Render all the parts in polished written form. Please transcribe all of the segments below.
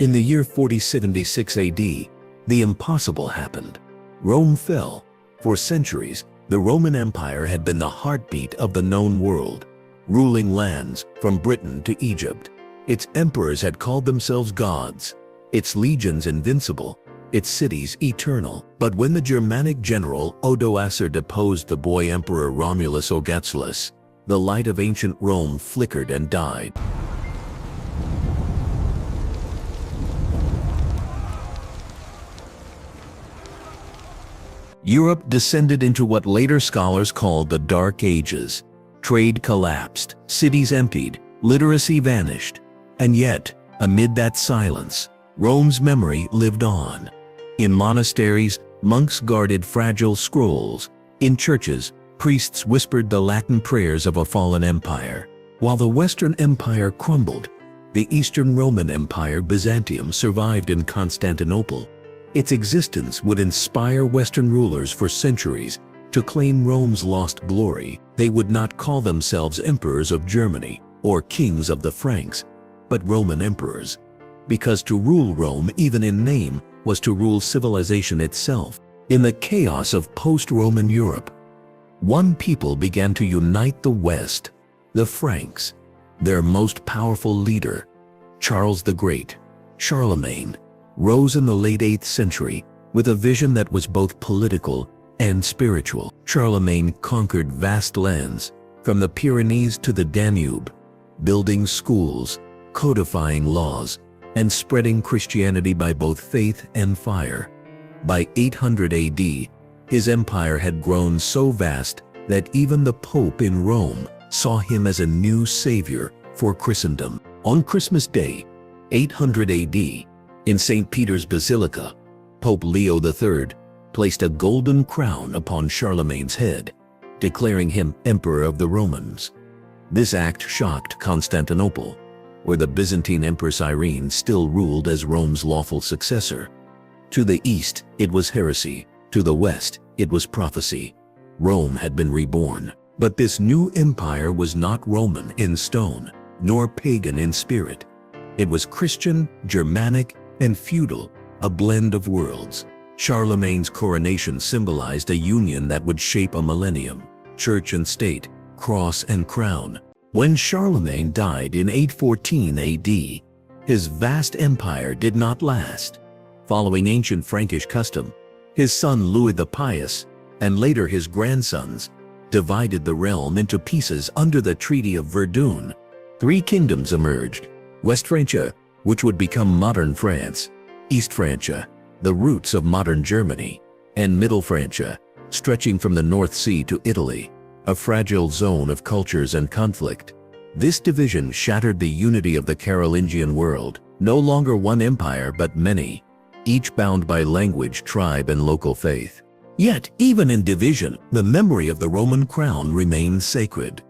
In the year 4076 AD, the impossible happened. Rome fell. For centuries, the Roman Empire had been the heartbeat of the known world, ruling lands from Britain to Egypt. Its emperors had called themselves gods, its legions invincible, its cities eternal. But when the Germanic general Odoacer deposed the boy emperor Romulus Augustulus, the light of ancient Rome flickered and died. Europe descended into what later scholars called the Dark Ages. Trade collapsed, cities emptied, literacy vanished. And yet, amid that silence, Rome's memory lived on. In monasteries, monks guarded fragile scrolls. In churches, priests whispered the Latin prayers of a fallen empire. While the Western Empire crumbled, the Eastern Roman Empire, Byzantium, survived in Constantinople. Its existence would inspire Western rulers for centuries to claim Rome's lost glory. They would not call themselves emperors of Germany or kings of the Franks, but Roman emperors, because to rule Rome, even in name, was to rule civilization itself. In the chaos of post-Roman Europe, one people began to unite the West, the Franks. Their most powerful leader, Charles the Great, Charlemagne, rose in the late 8th century with a vision that was both political and spiritual. Charlemagne conquered vast lands, from the Pyrenees to the Danube, building schools, codifying laws, and spreading Christianity by both faith and fire. By 800 AD, his empire had grown so vast that even the Pope in Rome saw him as a new savior for Christendom. On Christmas Day, 800 AD, in St. Peter's Basilica, Pope Leo III placed a golden crown upon Charlemagne's head, declaring him Emperor of the Romans. This act shocked Constantinople, where the Byzantine Empress Irene still ruled as Rome's lawful successor. To the east, it was heresy. To the west, it was prophecy. Rome had been reborn. But this new empire was not Roman in stone, nor pagan in spirit. It was Christian, Germanic, and feudal, a blend of worlds. Charlemagne's coronation symbolized a union that would shape a millennium, church and state, cross and crown. When Charlemagne died in 814 AD, his vast empire did not last. Following ancient Frankish custom, his son Louis the Pious, and later his grandsons, divided the realm into pieces under the Treaty of Verdun. Three kingdoms emerged: West Francia, which would become modern France; East Francia, the roots of modern Germany; and Middle Francia, stretching from the North Sea to Italy, a fragile zone of cultures and conflict. This division shattered the unity of the Carolingian world, no longer one empire but many, each bound by language, tribe, and local faith. Yet, even in division, the memory of the Roman crown remained sacred.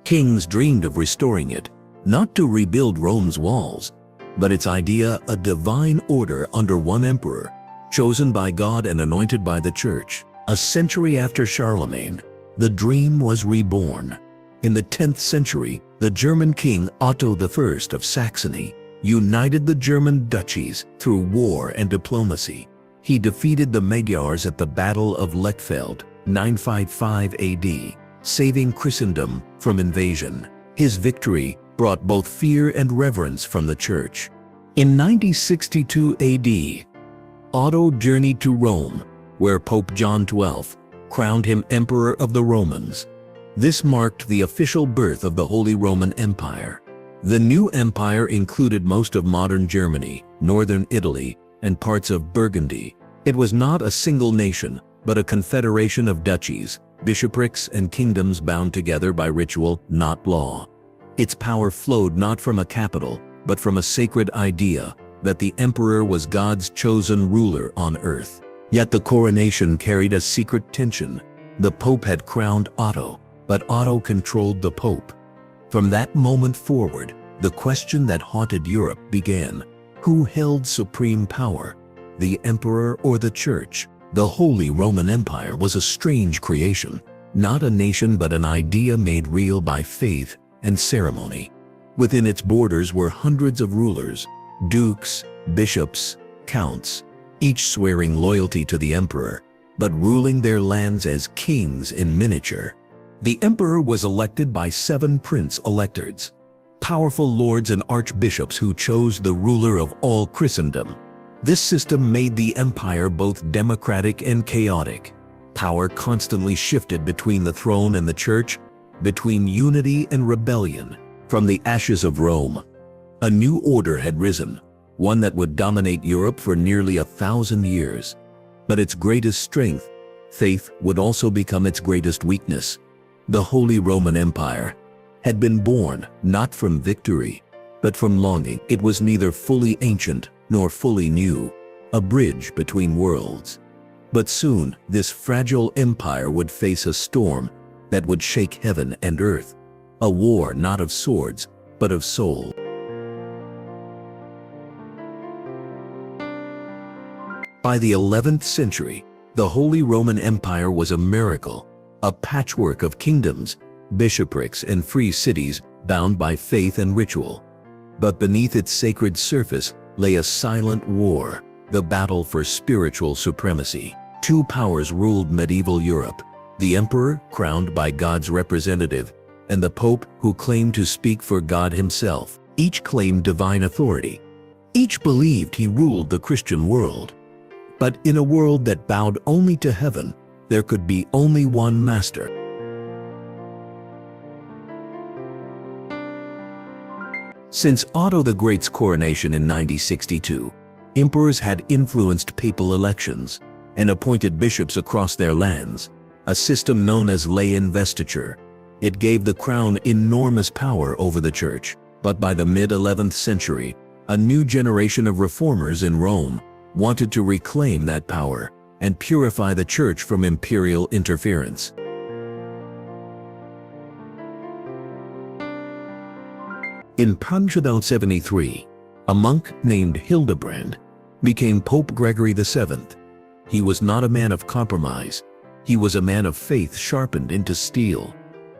Kings dreamed of restoring it, not to rebuild Rome's walls, but its idea, a divine order under one emperor, chosen by God and anointed by the Church. A century after Charlemagne, the dream was reborn. In the 10th century, the German king Otto I of Saxony united the German duchies through war and diplomacy. He defeated the Magyars at the Battle of Lechfeld, 955 AD, saving Christendom from invasion. His victory brought both fear and reverence from the Church. In 9062 AD, Otto journeyed to Rome, where Pope John XII crowned him Emperor of the Romans. This marked the official birth of the Holy Roman Empire. The new empire included most of modern Germany, northern Italy, and parts of Burgundy. It was not a single nation, but a confederation of duchies, bishoprics, and kingdoms bound together by ritual, not law. Its power flowed not from a capital, but from a sacred idea that the emperor was God's chosen ruler on earth. Yet the coronation carried a secret tension. The Pope had crowned Otto, but Otto controlled the Pope. From that moment forward, the question that haunted Europe began: who held supreme power, the emperor or the Church? The Holy Roman Empire was a strange creation, not a nation but an idea made real by faith and ceremony. Within its borders were hundreds of rulers, dukes, bishops, counts, each swearing loyalty to the emperor, but ruling their lands as kings in miniature. The emperor was elected by 7 prince-electors, powerful lords and archbishops who chose the ruler of all Christendom. This system made the empire both democratic and chaotic. Power constantly shifted between the throne and the church, between unity and rebellion. From the ashes of Rome, a new order had risen, one that would dominate Europe for nearly 1,000 years. But its greatest strength, faith, would also become its greatest weakness. The Holy Roman Empire had been born not from victory, but from longing. It was neither fully ancient nor fully new, a bridge between worlds. But soon, this fragile empire would face a storm that would shake heaven and earth, a war not of swords, but of soul. By the 11th century, the Holy Roman Empire was a miracle, a patchwork of kingdoms, bishoprics, and free cities bound by faith and ritual. But beneath its sacred surface lay a silent war, the battle for spiritual supremacy. 2 powers ruled medieval Europe: the emperor, crowned by God's representative, and the pope, who claimed to speak for God himself. Each claimed divine authority. Each believed he ruled the Christian world. But in a world that bowed only to heaven, there could be only one master. Since Otto the Great's coronation in 9062, emperors had influenced papal elections and appointed bishops across their lands, a system known as lay investiture. It gave the crown enormous power over the church. But by the mid-11th century, a new generation of reformers in Rome wanted to reclaim that power and purify the church from imperial interference. In 1073, a monk named Hildebrand became Pope Gregory VII. He was not a man of compromise. He was a man of faith sharpened into steel.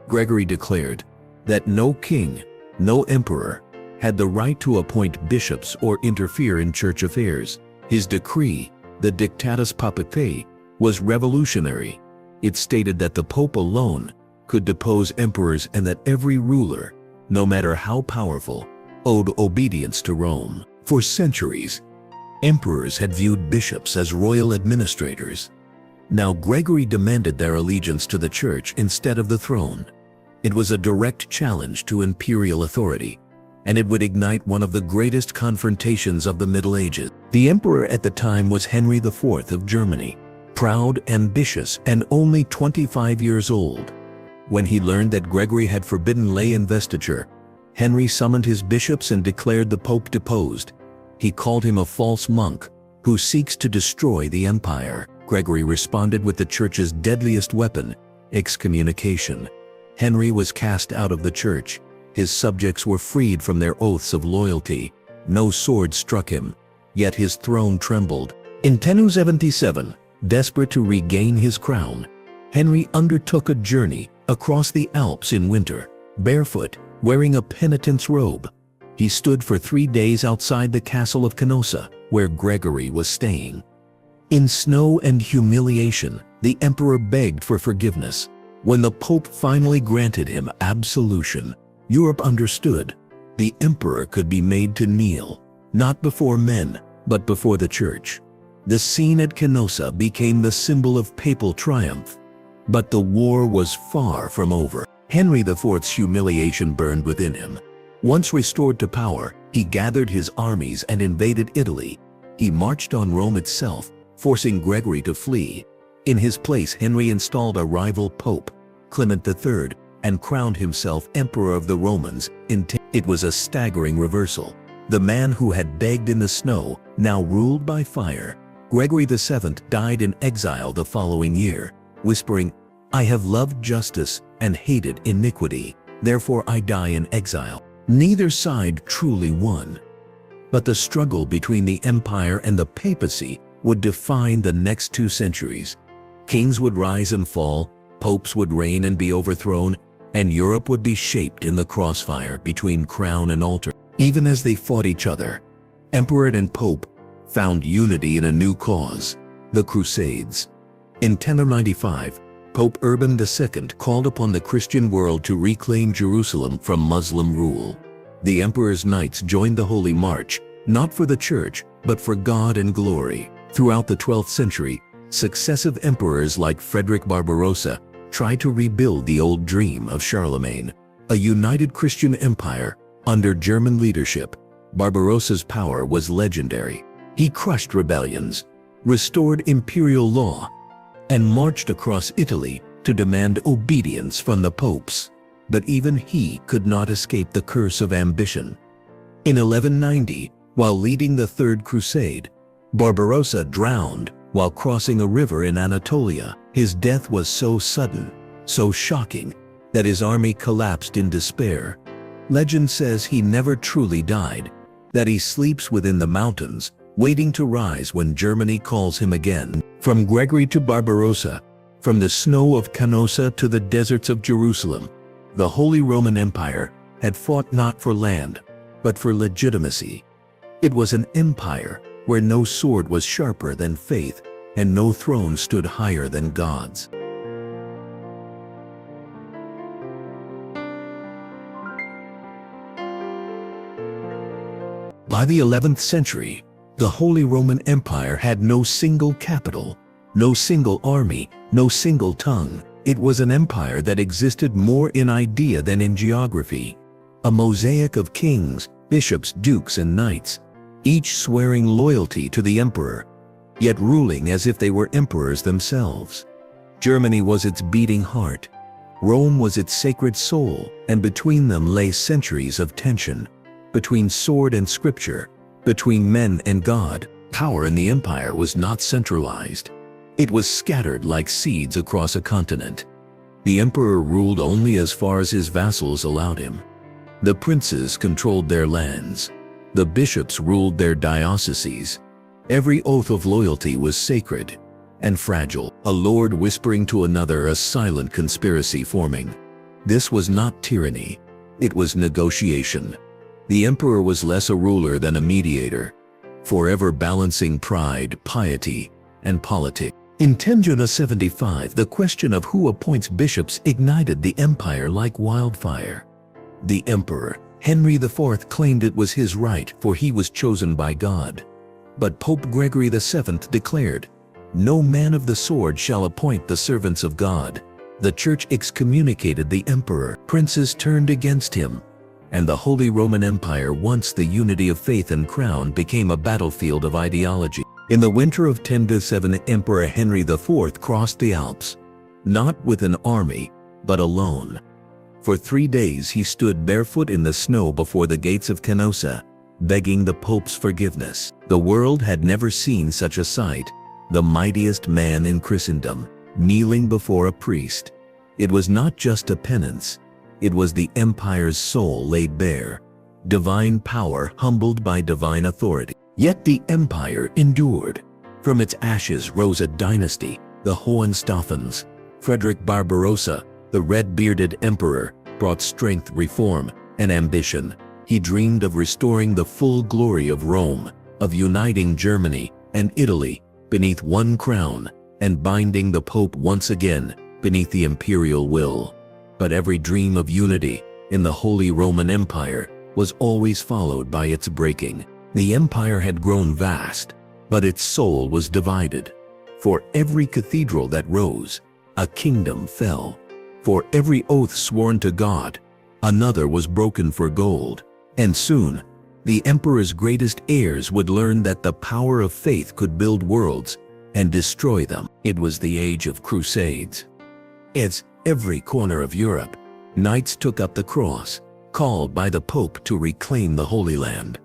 Gregory declared that no king, no emperor, had the right to appoint bishops or interfere in church affairs. His decree, the Dictatus Papae, was revolutionary. It stated that the Pope alone could depose emperors and that every ruler, no matter how powerful, owed obedience to Rome. For centuries, emperors had viewed bishops as royal administrators. Now Gregory demanded their allegiance to the church instead of the throne. It was a direct challenge to imperial authority, and it would ignite one of the greatest confrontations of the Middle Ages. The emperor at the time was Henry IV of Germany, proud, ambitious, and only 25 years old. When he learned that Gregory had forbidden lay investiture, Henry summoned his bishops and declared the Pope deposed. He called him a false monk who seeks to destroy the empire. Gregory responded with the church's deadliest weapon, excommunication. Henry was cast out of the church. His subjects were freed from their oaths of loyalty. No sword struck him, yet his throne trembled. In 1077, desperate to regain his crown, Henry undertook a journey across the Alps in winter, barefoot, wearing a penitent's robe. He stood for 3 days outside the castle of Canossa, where Gregory was staying. In snow and humiliation, the emperor begged for forgiveness. When the Pope finally granted him absolution, Europe understood the emperor could be made to kneel, not before men, but before the church. The scene at Canossa became the symbol of papal triumph. But the war was far from over. Henry IV's humiliation burned within him. Once restored to power, he gathered his armies and invaded Italy. He marched on Rome itself, forcing Gregory to flee. In his place, Henry installed a rival pope, Clement III, and crowned himself Emperor of the Romans. It was a staggering reversal. The man who had begged in the snow now ruled by fire. Gregory VII died in exile the following year, whispering, "I have loved justice and hated iniquity, therefore I die in exile." Neither side truly won. But the struggle between the empire and the papacy would define the next 2 centuries. Kings would rise and fall, popes would reign and be overthrown, and Europe would be shaped in the crossfire between crown and altar. Even as they fought each other, Emperor and Pope found unity in a new cause, the Crusades. In 1095, Pope Urban II called upon the Christian world to reclaim Jerusalem from Muslim rule. The emperor's knights joined the Holy March, not for the church, but for God and glory. Throughout the 12th century, successive emperors like Frederick Barbarossa tried to rebuild the old dream of Charlemagne, a united Christian empire under German leadership. Barbarossa's power was legendary. He crushed rebellions, restored imperial law, and marched across Italy to demand obedience from the popes. But even he could not escape the curse of ambition. In 1190, while leading the Third Crusade, Barbarossa drowned while crossing a river in Anatolia. His death was so sudden, so shocking, that his army collapsed in despair. Legend says he never truly died, that he sleeps within the mountains, waiting to rise when Germany calls him again. From Gregory to Barbarossa, from the snow of Canossa to the deserts of Jerusalem, the Holy Roman Empire had fought not for land, but for legitimacy. It was an empire where no sword was sharper than faith, and no throne stood higher than God's. By the 11th century, the Holy Roman Empire had no single capital, no single army, no single tongue. It was an empire that existed more in idea than in geography. A mosaic of kings, bishops, dukes, and knights, each swearing loyalty to the emperor, yet ruling as if they were emperors themselves. Germany was its beating heart. Rome was its sacred soul, and between them lay centuries of tension. Between sword and scripture, between men and God, power in the empire was not centralized. It was scattered like seeds across a continent. The emperor ruled only as far as his vassals allowed him. The princes controlled their lands. The bishops ruled their dioceses. Every oath of loyalty was sacred and fragile, a lord whispering to another, a silent conspiracy forming. This was not tyranny. It was negotiation. The emperor was less a ruler than a mediator, forever balancing pride, piety, and politics. In 1075, the question of who appoints bishops ignited the empire like wildfire. The emperor, Henry IV, claimed it was his right, for he was chosen by God. But Pope Gregory VII declared, "No man of the sword shall appoint the servants of God." The church excommunicated the emperor. Princes turned against him, and the Holy Roman Empire, once the unity of faith and crown, became a battlefield of ideology. In the winter of 1007, Emperor Henry IV crossed the Alps, not with an army, but alone. For 3 days he stood barefoot in the snow before the gates of Canossa, begging the Pope's forgiveness. The world had never seen such a sight, the mightiest man in Christendom, kneeling before a priest. It was not just a penance. It was the empire's soul laid bare, divine power humbled by divine authority. Yet the empire endured. From its ashes rose a dynasty, the Hohenstaufens. Frederick Barbarossa, the red-bearded emperor, brought strength, reform, and ambition. He dreamed of restoring the full glory of Rome, of uniting Germany and Italy beneath one crown, and binding the Pope once again beneath the imperial will. But every dream of unity in the Holy Roman Empire was always followed by its breaking. The empire had grown vast, but its soul was divided. For every cathedral that rose, a kingdom fell. For every oath sworn to God, another was broken for gold. And soon, the emperor's greatest heirs would learn that the power of faith could build worlds and destroy them. It was the age of crusades. As every corner of Europe, knights took up the cross, called by the Pope to reclaim the Holy Land.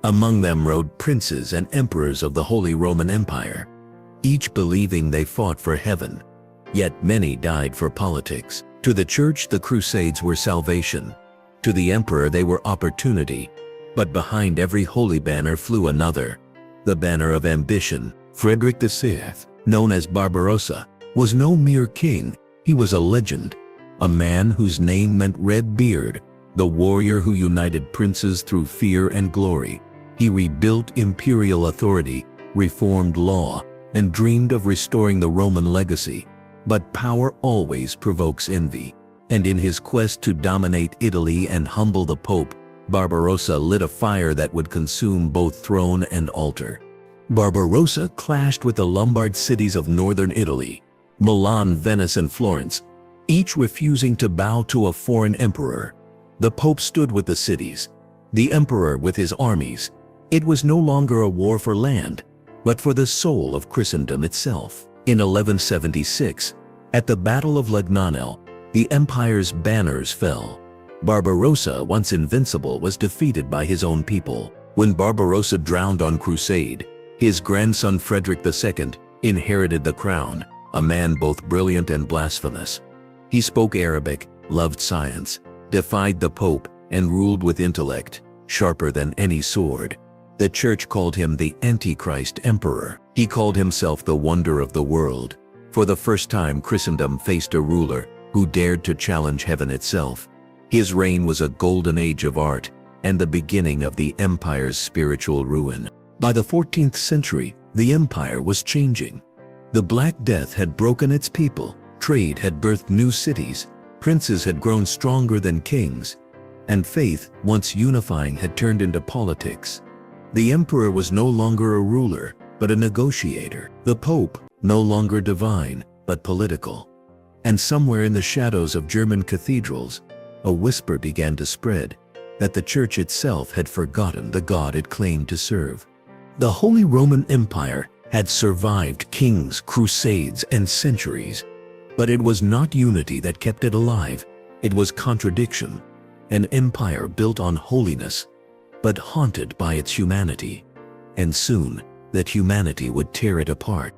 Among them rode princes and emperors of the Holy Roman Empire, each believing they fought for heaven. Yet many died for politics. To the church, the crusades were salvation. To the emperor, they were opportunity. But behind every holy banner flew another, the banner of ambition. Frederick VI, known as Barbarossa, was no mere king. He was a legend, a man whose name meant red beard, the warrior who united princes through fear and glory. He rebuilt imperial authority, reformed law, and dreamed of restoring the Roman legacy. But power always provokes envy, and in his quest to dominate Italy and humble the Pope, Barbarossa lit a fire that would consume both throne and altar. Barbarossa clashed with the Lombard cities of northern Italy, Milan, Venice, and Florence, each refusing to bow to a foreign emperor. The Pope stood with the cities, the emperor with his armies. It was no longer a war for land, but for the soul of Christendom itself. In 1176, at the Battle of Legnano, the empire's banners fell. Barbarossa, once invincible, was defeated by his own people. When Barbarossa drowned on crusade, his grandson Frederick II inherited the crown, a man both brilliant and blasphemous. He spoke Arabic, loved science, defied the Pope, and ruled with intellect, sharper than any sword. The Church called him the Antichrist Emperor. He called himself the wonder of the world. For the first time, Christendom faced a ruler who dared to challenge heaven itself. His reign was a golden age of art and the beginning of the empire's spiritual ruin. By the 14th century, the empire was changing. The Black Death had broken its people, trade had birthed new cities, princes had grown stronger than kings, and faith, once unifying, had turned into politics. The emperor was no longer a ruler, but a negotiator. The Pope, no longer divine, but political. And somewhere in the shadows of German cathedrals, a whisper began to spread that the Church itself had forgotten the God it claimed to serve. The Holy Roman Empire had survived kings, crusades, and centuries, but it was not unity that kept it alive. It was contradiction, an empire built on holiness, but haunted by its humanity, and soon that humanity would tear it apart.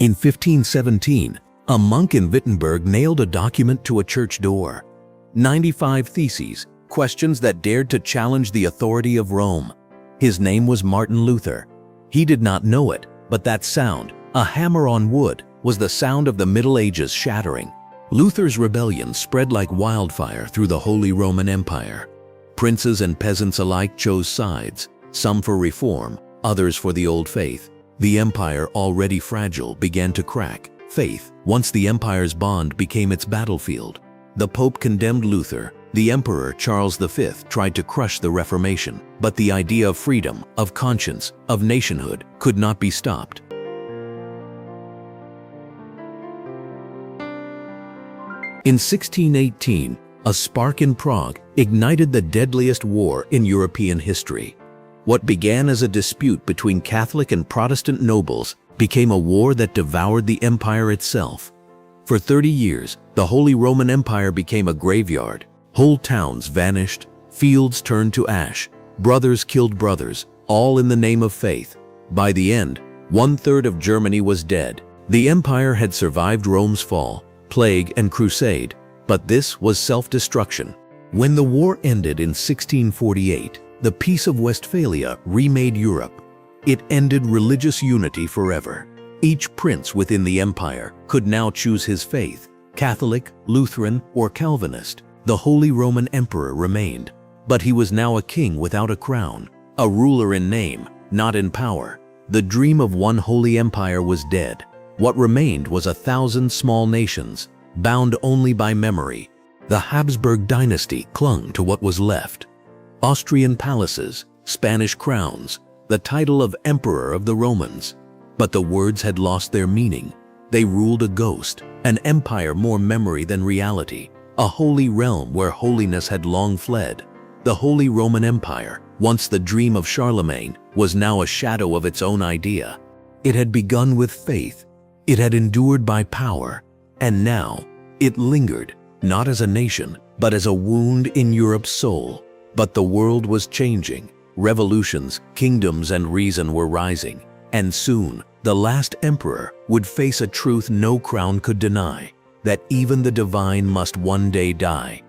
In 1517, a monk in Wittenberg nailed a document to a church door. 95 theses, questions that dared to challenge the authority of Rome. His name was Martin Luther. He did not know it, but that sound, a hammer on wood, was the sound of the Middle Ages shattering. Luther's rebellion spread like wildfire through the Holy Roman Empire. Princes and peasants alike chose sides, some for reform, others for the old faith. The empire, already fragile, began to crack. Faith, once the empire's bond, became its battlefield. The Pope condemned Luther. The Emperor Charles V tried to crush the Reformation, but the idea of freedom, of conscience, of nationhood could not be stopped. In 1618, a spark in Prague ignited the deadliest war in European history. What began as a dispute between Catholic and Protestant nobles became a war that devoured the empire itself. For 30 years, the Holy Roman Empire became a graveyard. Whole towns vanished, fields turned to ash, brothers killed brothers, all in the name of faith. By the end, 1/3 of Germany was dead. The empire had survived Rome's fall, plague, and crusade, but this was self-destruction. When the war ended in 1648, the Peace of Westphalia remade Europe. It ended religious unity forever. Each prince within the empire could now choose his faith, Catholic, Lutheran, or Calvinist. The Holy Roman Emperor remained, but he was now a king without a crown, a ruler in name, not in power. The dream of one holy empire was dead. What remained was 1,000 small nations, bound only by memory. The Habsburg dynasty clung to what was left. Austrian palaces, Spanish crowns, the title of Emperor of the Romans. But the words had lost their meaning. They ruled a ghost, an empire more memory than reality, a holy realm where holiness had long fled. The Holy Roman Empire, once the dream of Charlemagne, was now a shadow of its own idea. It had begun with faith, it had endured by power, and now it lingered, not as a nation, but as a wound in Europe's soul. But the world was changing. Revolutions, kingdoms, and reason were rising. And soon, the last emperor would face a truth no crown could deny, that even the divine must one day die.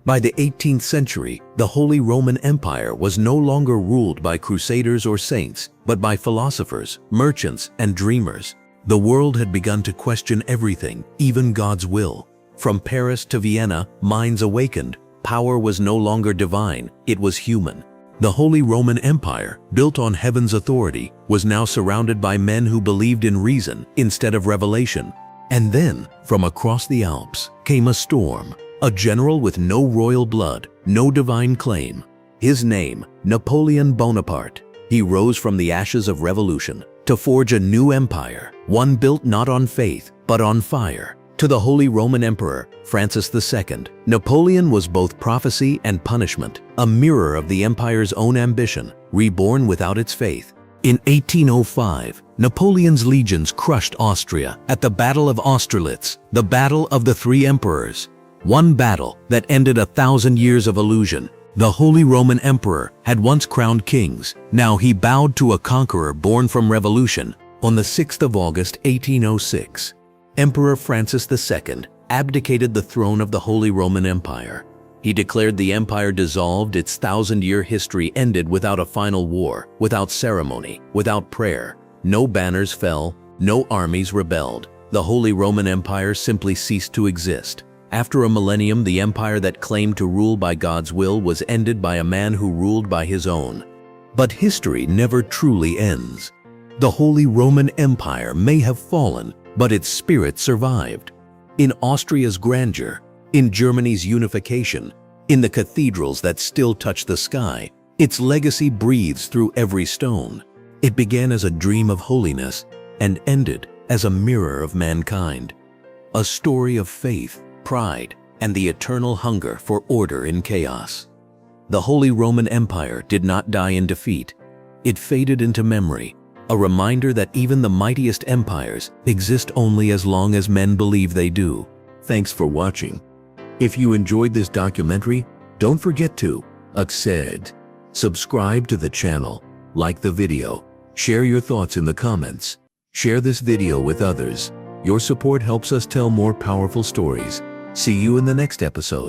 By the 18th century, the Holy Roman Empire was no longer ruled by crusaders or saints, but by philosophers, merchants, and dreamers. The world had begun to question everything, even God's will. From Paris to Vienna, minds awakened. Power was no longer divine, it was human. The Holy Roman Empire, built on heaven's authority, was now surrounded by men who believed in reason instead of revelation. And then, from across the Alps, came a storm. A general with no royal blood, no divine claim. His name, Napoleon Bonaparte. He rose from the ashes of revolution to forge a new empire, one built not on faith, but on fire. To the Holy Roman Emperor, Francis II, Napoleon was both prophecy and punishment, a mirror of the empire's own ambition, reborn without its faith. In 1805, Napoleon's legions crushed Austria at the Battle of Austerlitz, the Battle of the Three Emperors. One battle that ended 1,000 years of illusion. The Holy Roman Emperor had once crowned kings. Now he bowed to a conqueror born from revolution. On the 6th of August, 1806, Emperor Francis II abdicated the throne of the Holy Roman Empire. He declared the empire dissolved, its 1,000-year history ended without a final war, without ceremony, without prayer. No banners fell, no armies rebelled. The Holy Roman Empire simply ceased to exist. After a millennium, the empire that claimed to rule by God's will was ended by a man who ruled by his own. But history never truly ends. The Holy Roman Empire may have fallen, but its spirit survived. In Austria's grandeur, in Germany's unification, in the cathedrals that still touch the sky, its legacy breathes through every stone. It began as a dream of holiness and ended as a mirror of mankind. A story of faith, pride, and the eternal hunger for order in chaos. The Holy Roman Empire did not die in defeat. It faded into memory, a reminder that even the mightiest empires exist only as long as men believe they do. Thanks for watching. If you enjoyed this documentary, don't forget to subscribe to the channel, like the video, share your thoughts in the comments, share this video with others. Your support helps us tell more powerful stories. See you in the next episode.